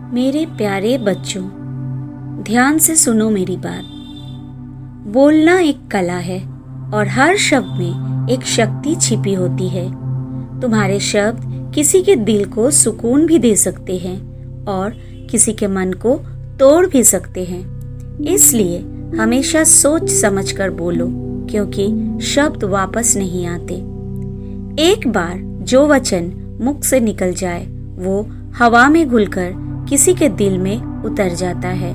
मेरे प्यारे बच्चों, ध्यान से सुनो मेरी बात। बोलना एक कला है और हर शब्द में एक शक्ति छिपी होती है। तुम्हारे शब्द किसी के दिल को सुकून भी दे सकते हैं और किसी के मन को तोड़ भी सकते हैं। इसलिए हमेशा सोच समझकर बोलो, क्योंकि शब्द वापस नहीं आते। एक बार जो वचन मुख से निकल जाए वो हवा में घुलकर किसी के दिल में उतर जाता है।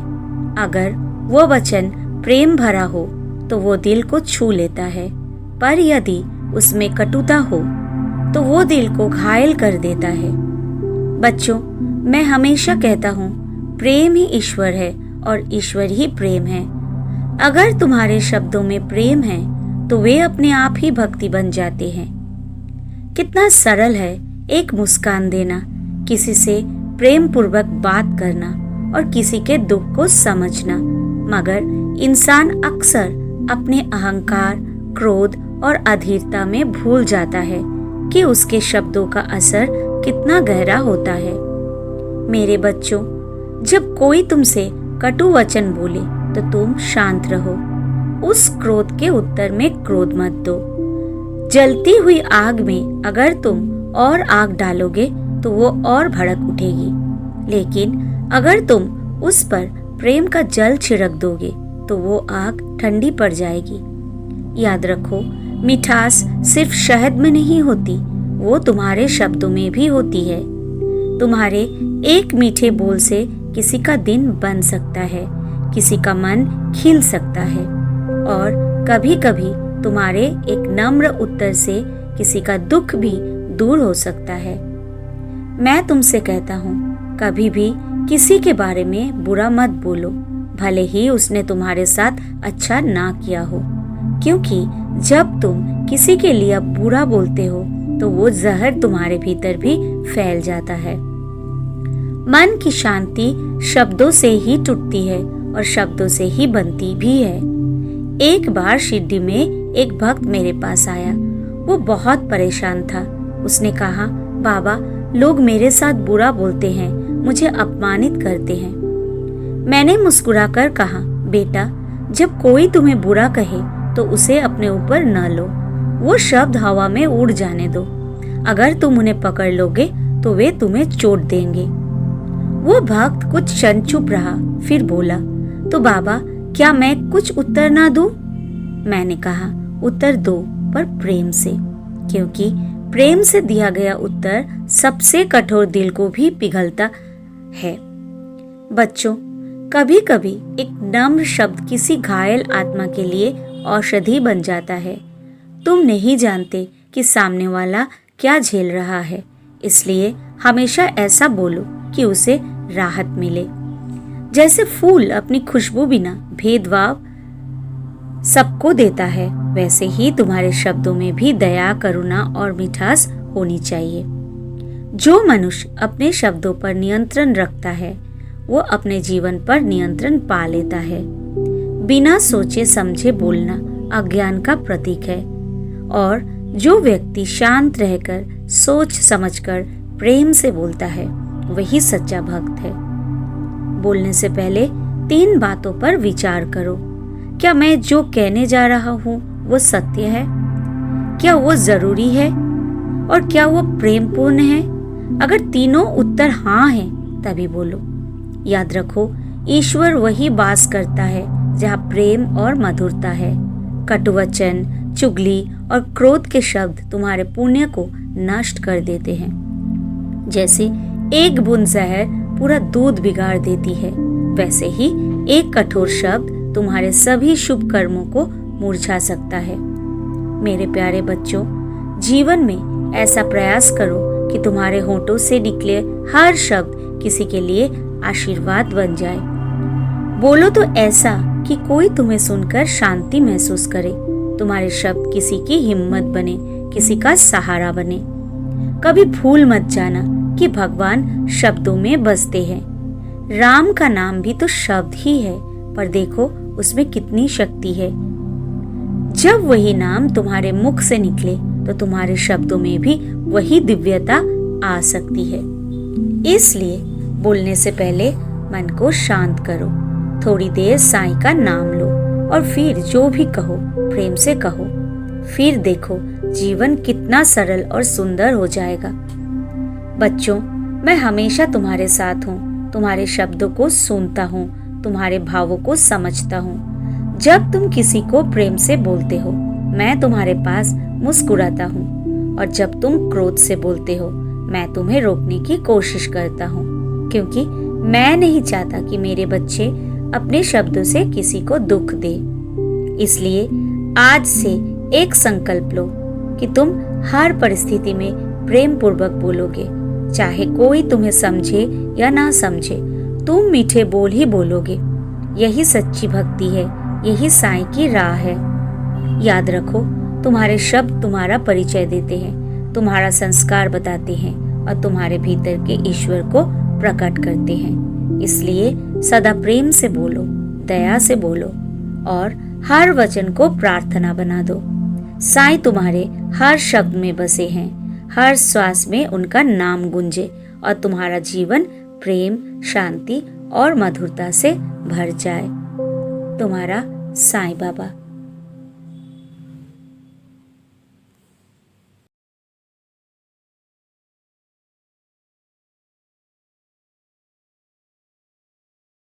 अगर वो वचन प्रेम भरा हो तो वो दिल को छू लेता है, पर यदि उसमें कटुता हो तो वो दिल को घायल कर देता है। बच्चों, मैं हमेशा कहता हूँ, प्रेम ही ईश्वर है और ईश्वर ही प्रेम है। अगर तुम्हारे शब्दों में प्रेम है तो वे अपने आप ही भक्ति बन जाते हैं। कितना सरल है एक मुस्कान देना, किसी से प्रेम पूर्वक बात करना और किसी के दुख को समझना। मगर इंसान अक्सर अपने अहंकार, क्रोध और अधीरता में भूल जाता है कि उसके शब्दों का असर कितना गहरा होता है। मेरे बच्चों, जब कोई तुमसे कटु वचन बोले तो तुम शांत रहो। उस क्रोध के उत्तर में क्रोध मत दो। जलती हुई आग में अगर तुम और आग डालोगे तो वो और भड़क उठेगी, लेकिन अगर तुम उस पर प्रेम का जल छिड़क दोगे तो वो आग ठंडी पड़ जाएगी। याद रखो, मिठास सिर्फ शहद में नहीं होती, वो तुम्हारे शब्दों में भी होती है। तुम्हारे एक मीठे बोल से किसी का दिन बन सकता है, किसी का मन खिल सकता है और कभी कभी तुम्हारे एक नम्र उत्तर से किसी का दुख भी दूर हो सकता है। मैं तुमसे कहता हूँ, कभी भी किसी के बारे में बुरा मत बोलो, भले ही उसने तुम्हारे साथ अच्छा ना किया हो, क्योंकि जब तुम किसी के लिए बुरा बोलते हो तो वो जहर तुम्हारे भीतर भी फैल जाता है। मन की शांति शब्दों से ही टूटती है और शब्दों से ही बनती भी है। एक बार शिरडी में एक भक्त मेरे पास आया। वो बहुत परेशान था। उसने कहा, बाबा, लोग मेरे साथ बुरा बोलते हैं, मुझे अपमानित करते हैं। मैंने मुस्कुराकर कहा, बेटा, जब कोई तुम्हें बुरा कहे तो उसे अपने ऊपर न लो। वो शब्द हवा में उड़ जाने दो। अगर तुम उन्हें पकड़ लोगे तो वे तुम्हें चोट देंगे। वो भक्त कुछ क्षण चुप रहा, फिर बोला, तो बाबा, क्या मैं कुछ उत्तर ना दूं? मैंने कहा, उत्तर दो, पर प्रेम से, क्योंकि प्रेम से दिया गया उत्तर सबसे कठोर दिल को भी पिघलता है। बच्चों, कभी कभी एक नम्र शब्द किसी घायल आत्मा के लिए औषधि बन जाता है। तुम नहीं जानते कि सामने वाला क्या झेल रहा है, इसलिए हमेशा ऐसा बोलो कि उसे राहत मिले। जैसे फूल अपनी खुशबू बिना भेदभाव सबको देता है, वैसे ही तुम्हारे शब्दों में भी दया, करुणा और मिठास होनी चाहिए। जो मनुष्य अपने शब्दों पर नियंत्रण रखता है वो अपने जीवन पर नियंत्रण पा लेता है। बिना सोचे समझे बोलना अज्ञान का प्रतीक है और जो व्यक्ति शांत रहकर सोच समझकर प्रेम से बोलता है वही सच्चा भक्त है। बोलने से पहले 3 बातों पर विचार करो। क्या मैं जो कहने जा रहा हूँ वो सत्य है? क्या वो जरूरी है? और क्या वो प्रेमपूर्ण है? अगर तीनों उत्तर हाँ हैं, तभी बोलो। याद रखो, ईश्वर वही वास करता है जहाँ प्रेम और मधुरता है। कटुवचन, चुगली और क्रोध के शब्द तुम्हारे पुण्य को नष्ट कर देते हैं। जैसे एक बूंद जहर पूरा दूध बिगाड़ देती है, वैसे ही एक कठोर शब्द तुम्हारे सभी शुभ कर्मों को मुरझा सकता है। मेरे प्यारे बच्चों, जीवन में ऐसा प्रयास करो कि तुम्हारे होठों से निकले हर शब्द किसी के लिए आशीर्वाद बन जाए। बोलो तो ऐसा कि कोई तुम्हें सुनकर शांति महसूस करे। तुम्हारे शब्द किसी की हिम्मत बने, किसी का सहारा बने। कभी भूल मत जाना कि भगवान शब्दों में बसते हैं। राम का नाम भी तो शब्द ही है, पर देखो उसमें कितनी शक्ति है। जब वही नाम तुम्हारे मुख से निकले तो तुम्हारे शब्दों में भी वही दिव्यता आ सकती है। इसलिए बोलने से पहले मन को शांत करो, थोड़ी देर साईं का नाम लो और फिर जो भी कहो प्रेम से कहो। फिर देखो जीवन कितना सरल और सुंदर हो जाएगा। बच्चों, मैं हमेशा तुम्हारे साथ हूँ, तुम्हारे शब्दों को सुनता हूँ, तुम्हारे भावों को समझता हूँ। जब तुम किसी को प्रेम से बोलते हो, मैं तुम्हारे पास मुस्कुराता हूँ, और जब तुम क्रोध से बोलते हो, मैं तुम्हें रोकने की कोशिश करता हूँ, क्योंकि मैं नहीं चाहता कि मेरे बच्चे अपने शब्दों से किसी को दुख दे। इसलिए आज से एक संकल्प लो कि तुम हर परिस्थिति में प्रेम पूर्वक बोलोगे, चाहे कोई तुम्हें समझे या ना समझे, तुम मीठे बोल ही बोलोगे। यही सच्ची भक्ति है, यही साईं की राह है। याद रखो, तुम्हारे शब्द तुम्हारा परिचय देते हैं, तुम्हारा संस्कार बताते हैं और तुम्हारे भीतर के ईश्वर को प्रकट करते हैं। इसलिए सदा प्रेम से बोलो, दया से बोलो और हर वचन को प्रार्थना बना दो। साईं तुम्हारे हर शब्द में बसे हैं, हर श्वास में उनका नाम गूंजे और तुम्हारा जीवन प्रेम, शांति और मधुरता से भर जाए। तुम्हारा साईं बाबा।